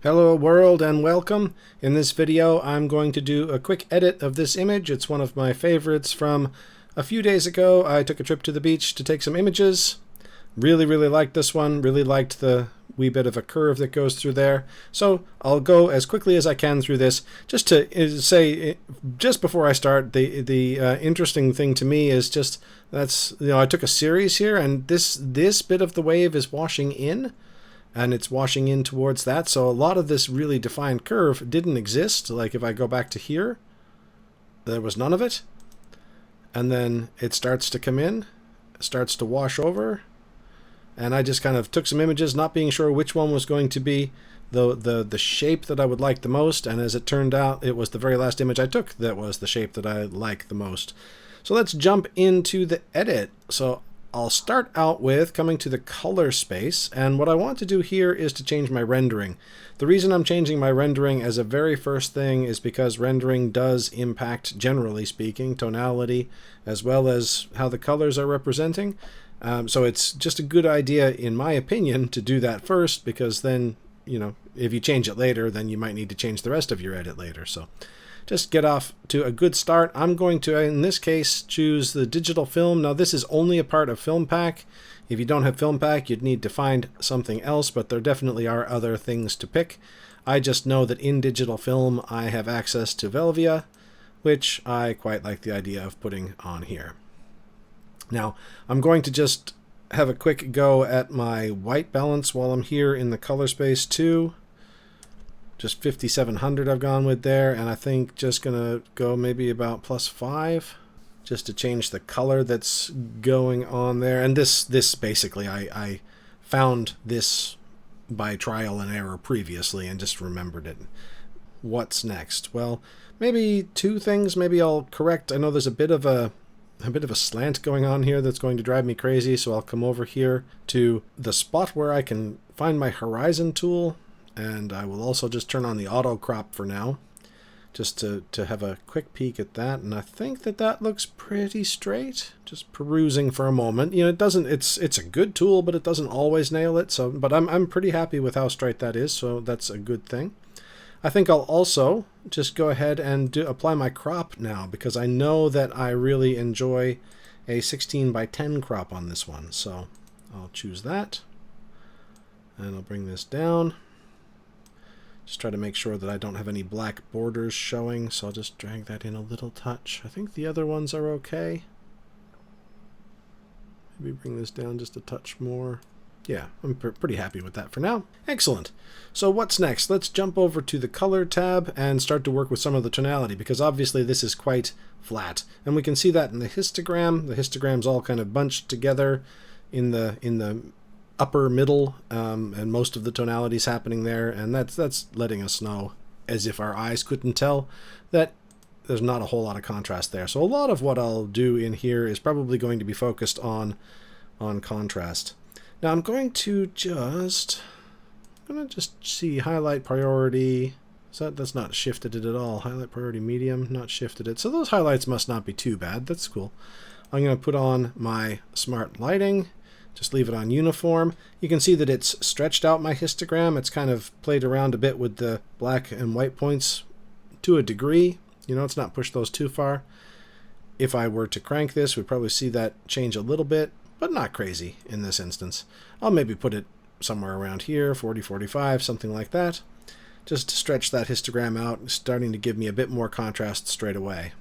Hello world and welcome. In this video I'm going to do a quick edit of this image. It's one of my favorites from a few days ago. I took a trip to the beach to take some images. Really liked this one. Really liked the wee bit of a curve that goes through there. So I'll go as quickly as I can through this. Just to say, just before I start, the interesting thing to me is just I took a series here, and this bit of the wave is washing in. And it's washing in towards that. So a lot of this really defined curve didn't exist. Like if I go back to here, there was none of it. And then it starts to come in, starts to wash over. And I just kind of took some images, not being sure which one was going to be the shape that I would like the most. And as it turned out, it was the very last image I took that was the shape that I like the most. So let's jump into the edit. So I'll start out with coming to the color space, and what I want to do here is to change my rendering. The reason I'm changing my rendering as a very first thing is because rendering does impact, generally speaking, tonality as well as how the colors are representing. So it's just a good idea, in my opinion, to do that first, because then, if you change it later, then you might need to change the rest of your edit later. So just get off to a good start. I'm going to, in this case, choose the digital film. Now this is only a part of Film Pack. If you don't have Film Pack, you'd need to find something else, but there definitely are other things to pick. I just know that in digital film I have access to Velvia, which I quite like the idea of putting on here. Now I'm going to just have a quick go at my white balance while I'm here in the color space too. Just 5700 I've gone with there, and I think just gonna go maybe about +5 just to change the color that's going on there. And this basically I found this by trial and error previously and just remembered it. What's next? Well, maybe two things. Maybe I'll correct. I know there's a bit of a slant going on here that's going to drive me crazy, so I'll come over here to the spot where I can find my horizon tool. And I will also just turn on the auto crop for now, just to have a quick peek at that. And I think that looks pretty straight. Just perusing for a moment. It doesn't. It's a good tool, but it doesn't always nail it. So, but I'm pretty happy with how straight that is. So that's a good thing. I think I'll also just go ahead and apply my crop now, because I know that I really enjoy a 16:10 crop on this one. So I'll choose that, and I'll bring this down. Just try to make sure that I don't have any black borders showing, so I'll just drag that in a little touch. I think the other ones are okay. Maybe bring this down just a touch more. Yeah, I'm pretty happy with that for now. Excellent. So what's next? Let's jump over to the color tab and start to work with some of the tonality, because obviously this is quite flat. And we can see that in the histogram. The histogram's all kind of bunched together in the upper middle, and most of the tonalities happening there, and that's letting us know, as if our eyes couldn't tell, that there's not a whole lot of contrast there. So a lot of what I'll do in here is probably going to be focused on contrast. Now I'm going to just see highlight priority. So that's not shifted it at all. Highlight priority medium, not shifted it. So those highlights must not be too bad. That's cool. I'm going to put on my smart lighting. Just leave it on uniform. You can see that it's stretched out my histogram. It's kind of played around a bit with the black and white points to a degree. It's not pushed those too far. If I were to crank this, we'd probably see that change a little bit, but not crazy in this instance. I'll maybe put it somewhere around here, 40, 45, something like that. Just to stretch that histogram out, starting to give me a bit more contrast straight away.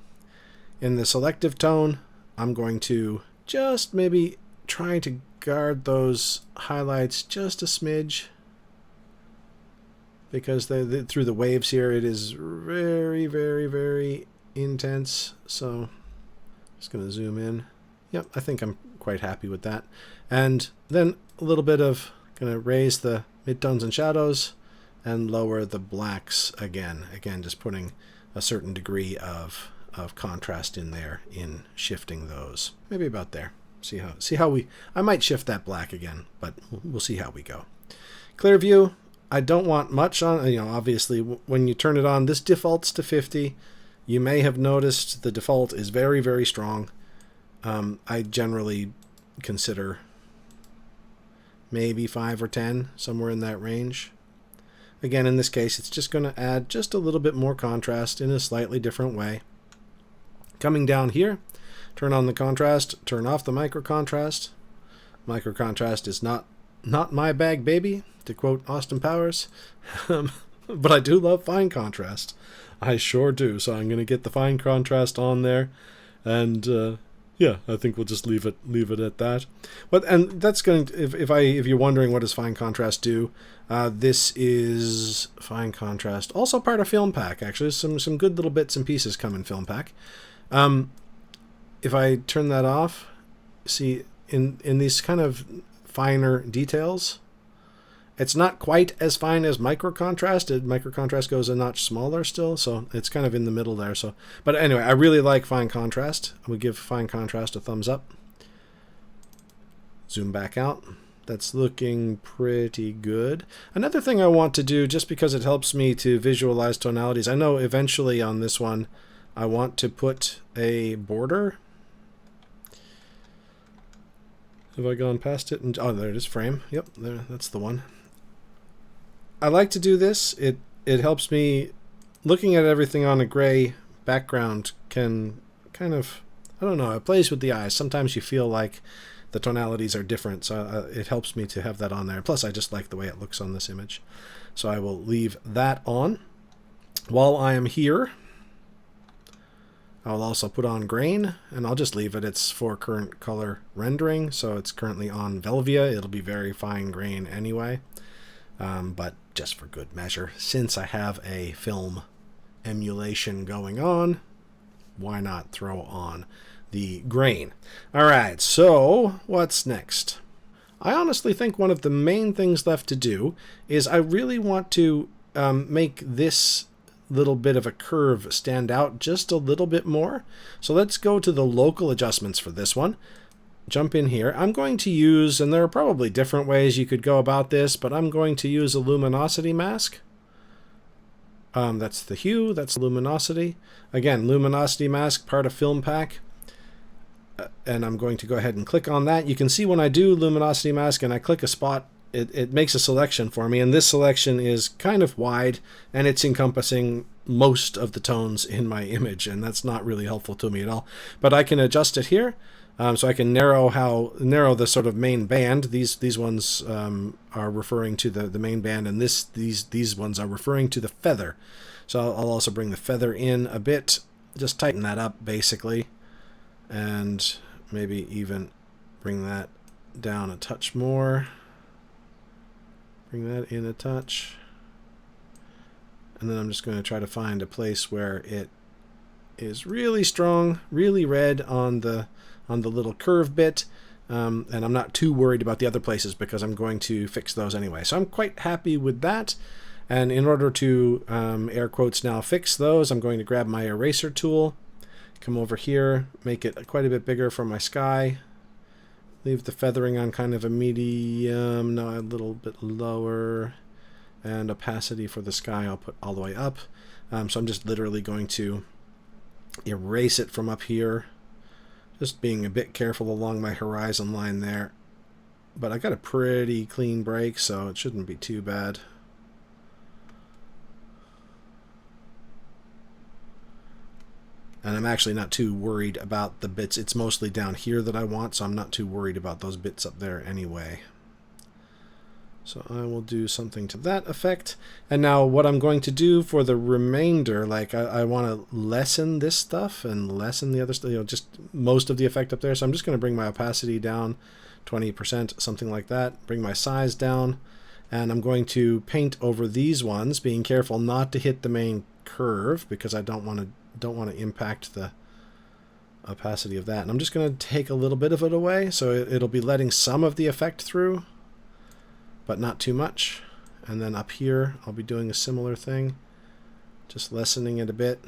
In the selective tone, I'm going to just maybe try to guard those highlights just a smidge, because through the waves here it is very intense. So just going to zoom in. Yep, I think I'm quite happy with that. And then a little bit of going to raise the midtones and shadows and lower the blacks again just putting a certain degree of contrast in there in shifting those. Maybe about there. See how I might shift that black again, but we'll see how we go. Clear view, I don't want much on. Obviously when you turn it on, this defaults to 50. You may have noticed the default is very strong. I generally consider maybe 5 or 10, somewhere in that range. Again, in this case, it's just going to add just a little bit more contrast in a slightly different way. Coming down here, turn on the contrast, turn off the micro contrast. Micro contrast is not my bag, baby, to quote Austin Powers. But I do love fine contrast. I sure do. So I'm going to get the fine contrast on there, and yeah, I think we'll just leave it at that. But and that's going to, if you're wondering what does fine contrast do, this is fine contrast, also part of Film Pack. Actually, some good little bits and pieces come in Film Pack. If I turn that off, see in these kind of finer details, it's not quite as fine as micro contrast. Micro contrast goes a notch smaller still, so it's kind of in the middle there. So, but anyway, I really like fine contrast. We give fine contrast a thumbs up. Zoom back out. That's looking pretty good. Another thing I want to do, just because it helps me to visualize tonalities, I know eventually on this one I want to put a border. Have I gone past it? Oh, there it is, frame. Yep, there, that's the one. I like to do this. It helps me, looking at everything on a gray background can kind of, I don't know, it plays with the eyes. Sometimes you feel like the tonalities are different, so it helps me to have that on there. Plus, I just like the way it looks on this image. So I will leave that on. While I am here, I'll also put on grain, and I'll just leave it. It's for current color rendering, so it's currently on Velvia. It'll be very fine grain anyway. But just for good measure, since I have a film emulation going on, why not throw on the grain? All right, so what's next? I honestly think one of the main things left to do is I really want to make this little bit of a curve stand out just a little bit more. So let's go to the local adjustments for this one. Jump in here. I'm going to use, and there are probably different ways you could go about this, but I'm going to use a luminosity mask. That's the hue, that's luminosity. Again, luminosity mask, part of Film Pack. And I'm going to go ahead and click on that. You can see when I do luminosity mask and I click a spot, it makes a selection for me, and this selection is kind of wide, and it's encompassing most of the tones in my image, and that's not really helpful to me at all. But I can adjust it here. So I can narrow the sort of main band. These ones are referring to the main band, and these ones are referring to the feather. So I'll also bring the feather in a bit, just tighten that up basically, and maybe even bring that down a touch more. Bring that in a touch, and then I'm just going to try to find a place where it is really strong, really red on the little curve bit, and I'm not too worried about the other places because I'm going to fix those anyway. So I'm quite happy with that, and in order to air quotes now fix those, I'm going to grab my eraser tool, come over here, make it quite a bit bigger for my sky, leave the feathering on kind of a medium, no, a little bit lower, and opacity for the sky I'll put all the way up. So I'm just literally going to erase it from up here, just being a bit careful along my horizon line there. But I got a pretty clean break, so it shouldn't be too bad. And I'm actually not too worried about the bits. It's mostly down here that I want, so I'm not too worried about those bits up there anyway. So I will do something to that effect. And now what I'm going to do for the remainder, like I want to lessen this stuff and lessen the other stuff, just most of the effect up there. So I'm just going to bring my opacity down 20%, something like that. Bring my size down, and I'm going to paint over these ones, being careful not to hit the main curve because I don't want to impact the opacity of that. And I'm just going to take a little bit of it away, so it'll be letting some of the effect through, but not too much. And then up here I'll be doing a similar thing, just lessening it a bit.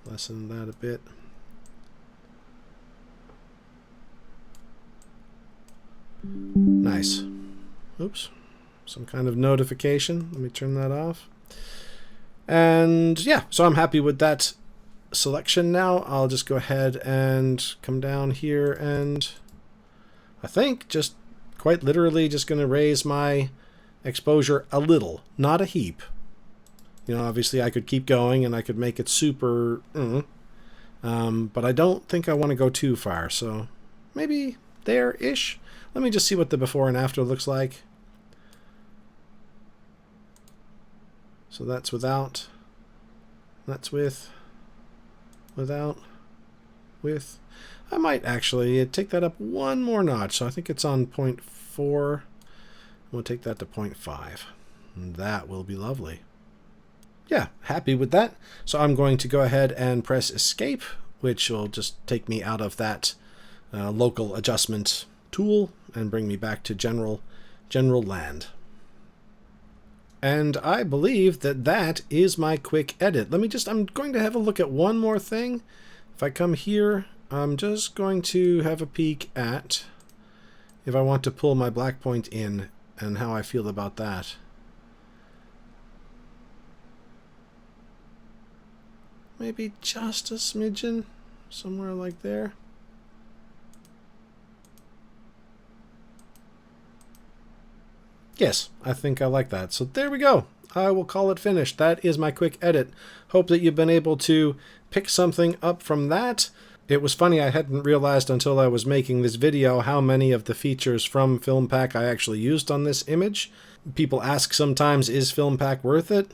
Lessen that a bit. Nice. Oops. Some kind of notification. Let me turn that off. And yeah, so I'm happy with that selection now. I'll just go ahead and come down here and I think just quite literally just going to raise my exposure a little, not a heap. You know, obviously I could keep going and I could make it super, but I don't think I want to go too far, so maybe there-ish. Let me just see what the before and after looks like. So that's without, that's with, without, with. I might actually take that up one more notch, so I think it's on 0.4. We'll take that to 0.5. And that will be lovely. Yeah, happy with that. So I'm going to go ahead and press escape, which will just take me out of that local adjustment tool and bring me back to general land. And I believe that that is my quick edit. I'm going to have a look at one more thing. If I come here, I'm just going to have a peek at if I want to pull my black point in and how I feel about that. Maybe just a smidgen, somewhere like there. Yes, I think I like that. So there we go. I will call it finished. That is my quick edit. Hope that you've been able to pick something up from that. It was funny, I hadn't realized until I was making this video how many of the features from FilmPack I actually used on this image. People ask sometimes, is FilmPack worth it?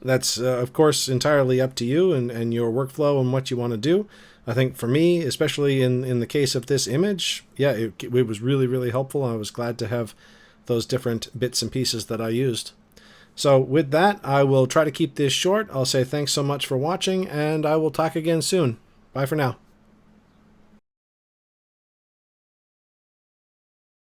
That's, of course, entirely up to you and your workflow and what you want to do. I think for me, especially in the case of this image, yeah, it was really, really helpful. I was glad to have those different bits and pieces that I used. So with that, I will try to keep this short. I'll say thanks so much for watching, and I will talk again soon. Bye for now.